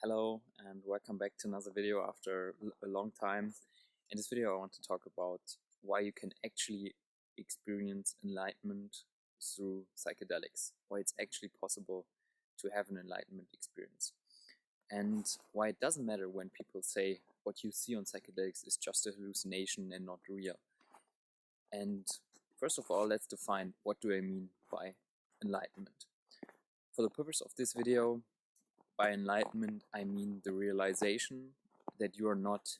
Hello and welcome back to another video after a long time. In this video I want to talk about why you can actually experience enlightenment through psychedelics, why it's actually possible to have an enlightenment experience, and why it doesn't matter when people say what you see on psychedelics is just a hallucination and not real. And first of all, let's define what do I mean by enlightenment. For the purpose of this video, by enlightenment, I mean the realization that you are not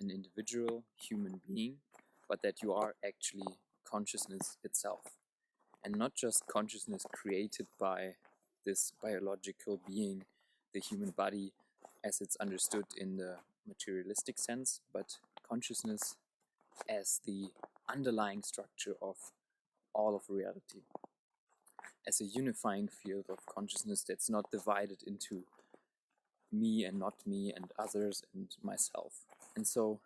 an individual human being, but that you are actually consciousness itself. And not just consciousness created by this biological being, the human body, as it's understood in the materialistic sense, but consciousness as the underlying structure of all of reality, as a unifying field of consciousness that's not divided into me and not me and others and myself. And so,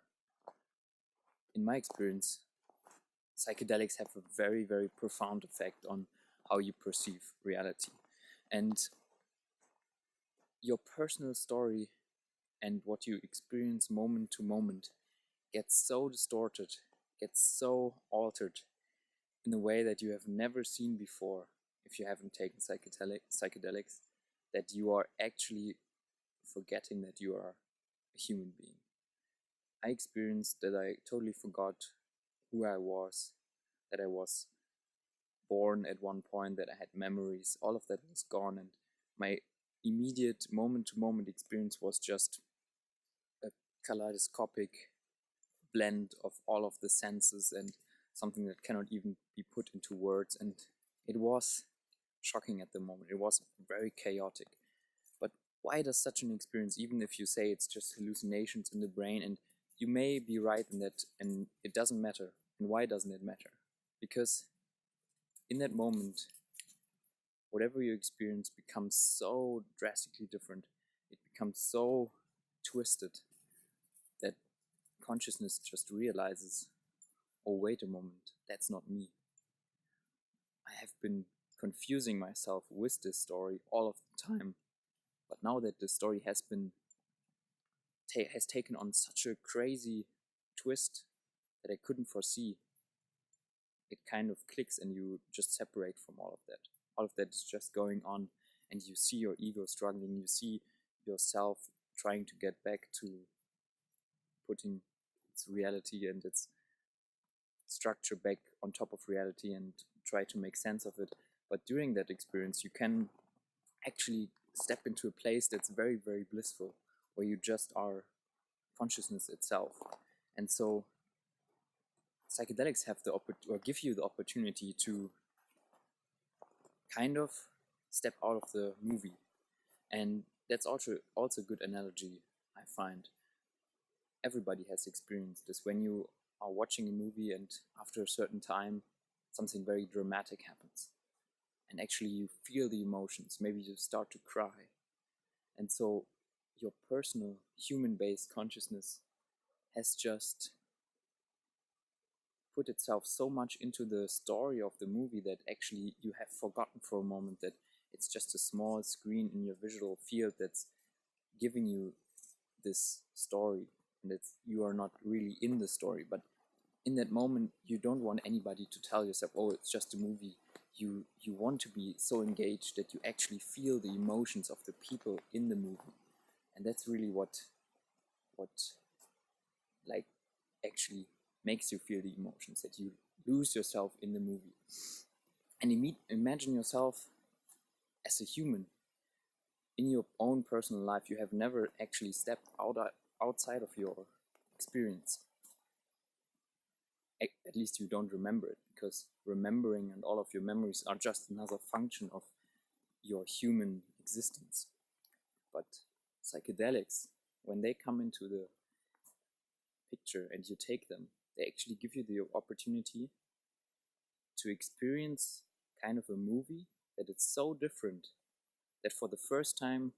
in my experience, psychedelics have a very, very profound effect on how you perceive reality. And your personal story and what you experience moment to moment gets so distorted, gets so altered in a way that you have never seen before if you haven't taken psychedelics, that you are actually forgetting that you are a human being. I experienced that I totally forgot who I was, that I was born at one point, that I had memories, all of that was gone, and my immediate moment-to-moment experience was just a kaleidoscopic blend of all of the senses and something that cannot even be put into words, and it was shocking at the moment. It was very chaotic. But why does such an experience, even if you say it's just hallucinations in the brain, and you may be right in that, and it doesn't matter. And why doesn't it matter? Because in that moment, whatever you experience becomes so drastically different. It becomes so twisted that consciousness just realizes, oh, wait a moment, that's not me. I have been confusing myself with this story all of the time, but now that the story has taken on such a crazy twist that I couldn't foresee, it kind of clicks and you just separate from all of that. All of that is just going on, and you see your ego struggling, you see yourself trying to get back to putting its reality and its structure back on top of reality and try to make sense of it. But during that experience, you can actually step into a place that's very, very blissful, where you just are consciousness itself. And so psychedelics have or give you the opportunity to kind of step out of the movie. And that's also a good analogy, I find. Everybody has experienced this. When you are watching a movie and after a certain time, something very dramatic happens. And actually you feel the emotions, maybe you start to cry. And so your personal human-based consciousness has just put itself so much into the story of the movie that actually you have forgotten for a moment that it's just a small screen in your visual field that's giving you this story, and that you are not really in the story. But in that moment, you don't want anybody to tell yourself, oh, it's just a movie. You want to be so engaged that you actually feel the emotions of the people in the movie. And that's really what like actually makes you feel the emotions, that you lose yourself in the movie. And imagine yourself as a human. In your own personal life, you have never actually stepped outside of your experience. At least you don't remember it, because remembering and all of your memories are just another function of your human existence. But psychedelics, when they come into the picture and you take them, they actually give you the opportunity to experience kind of a movie that is so different that for the first time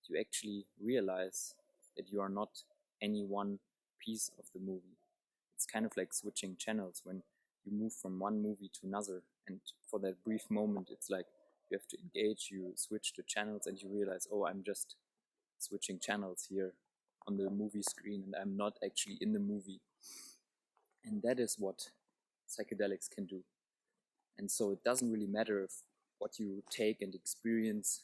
you actually realize that you are not any one piece of the movie. It's kind of like switching channels when you move from one movie to another, and for that brief moment it's like you have to engage, you switch the channels and you realize, oh, I'm just switching channels here on the movie screen, and I'm not actually in the movie. And that is what psychedelics can do. And so it doesn't really matter if what you take and experience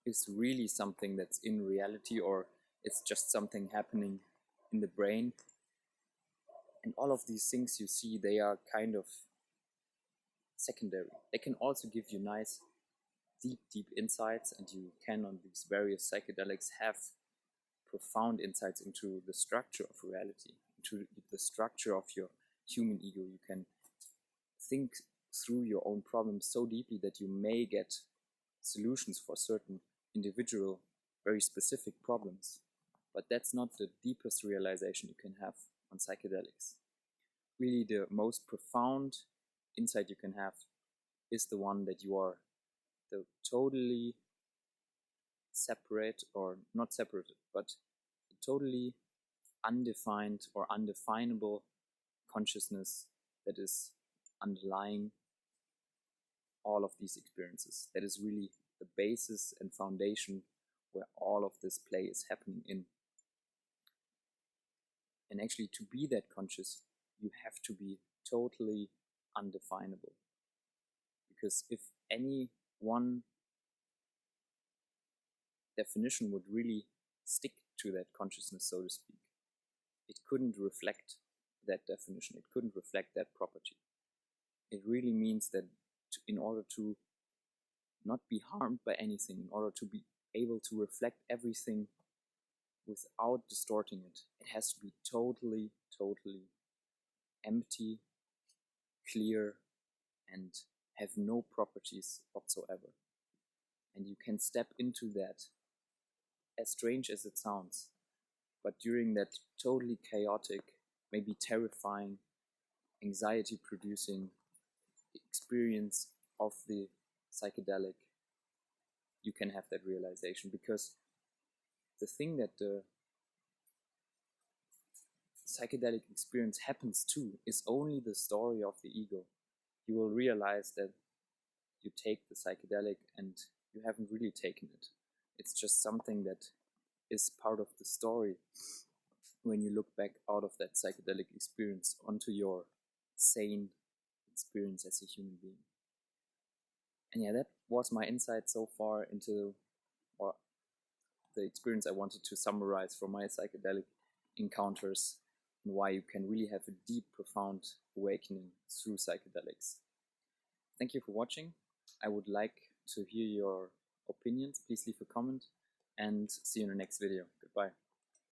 is really something that's in reality or it's just something happening in the brain. And all of these things you see, they are kind of secondary. They can also give you nice, deep insights, and you can on these various psychedelics have profound insights into the structure of reality, into the structure of your human ego. You can think through your own problems so deeply that you may get solutions for certain individual, very specific problems. But that's not the deepest realization you can have on psychedelics. Really, the most profound insight you can have is the one that you are the totally separate, or not separated, but the totally undefined or undefinable consciousness that is underlying all of these experiences. That is really the basis and foundation where all of this play is happening in. And actually, to be that conscious, you have to be totally undefinable. Because if any one definition would really stick to that consciousness, so to speak, it couldn't reflect that definition. It couldn't reflect that property. It really means that in order to not be harmed by anything, in order to be able to reflect everything without distorting it, it has to be totally empty, clear, and have no properties whatsoever. And you can step into that, as strange as it sounds, but during that totally chaotic, maybe terrifying, anxiety-producing experience of the psychedelic, you can have that realization. Because the thing that the psychedelic experience happens to is only the story of the ego. You will realize that you take the psychedelic and you haven't really taken it. It's just something that is part of the story when you look back out of that psychedelic experience onto your sane experience as a human being. And yeah, that was my insight so far into the experience I wanted to summarize from my psychedelic encounters, and why you can really have a deep, profound awakening through psychedelics. Thank you for watching. I would like to hear your opinions. Please leave a comment, and see you in the next video. Goodbye.